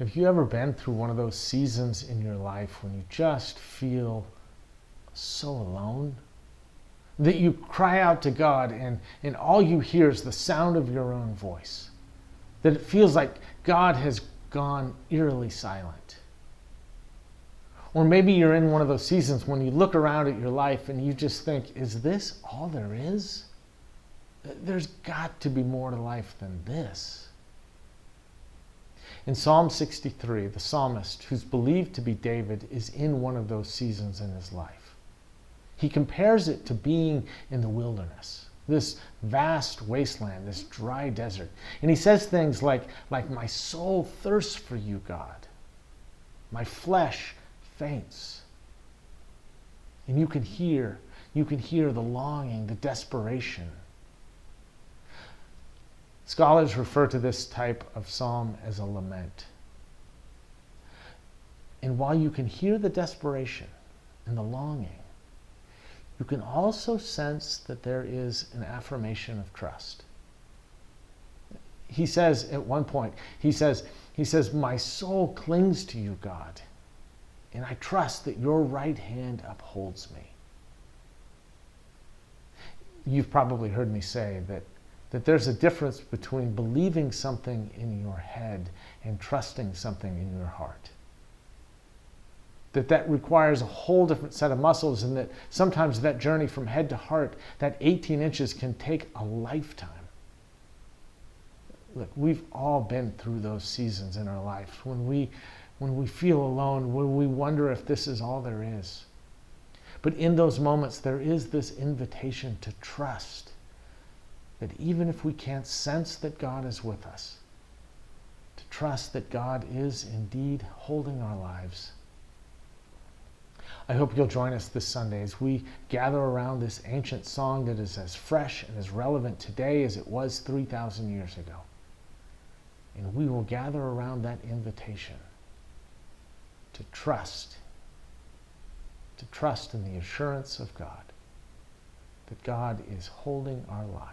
Have you ever been through one of those seasons in your life when you just feel so alone? That you cry out to God and all you hear is the sound of your own voice. That it feels like God has gone eerily silent. Or maybe you're in one of those seasons when you look around at your life and you just think, is this all there is? There's got to be more to life than this. In Psalm 63, the psalmist, who's believed to be David, is in one of those seasons in his life. He compares it to being in the wilderness, this vast wasteland, this dry desert. And he says things like my soul thirsts for you, God. My flesh faints. And you can hear the longing, the desperation. Scholars refer to this type of psalm as a lament. And while you can hear the desperation and the longing, you can also sense that there is an affirmation of trust. He says at one point, he says, my soul clings to you, God, and I trust that your right hand upholds me. You've probably heard me say that there's a difference between believing something in your head and trusting something in your heart. That requires a whole different set of muscles, and that sometimes that journey from head to heart, that 18 inches, can take a lifetime. Look, we've all been through those seasons in our life when we feel alone, when we wonder if this is all there is. But in those moments, there is this invitation to trust that even if we can't sense that God is with us, to trust that God is indeed holding our lives. I hope you'll join us this Sunday as we gather around this ancient song that is as fresh and as relevant today as it was 3,000 years ago. And we will gather around that invitation to trust in the assurance of God, that God is holding our lives.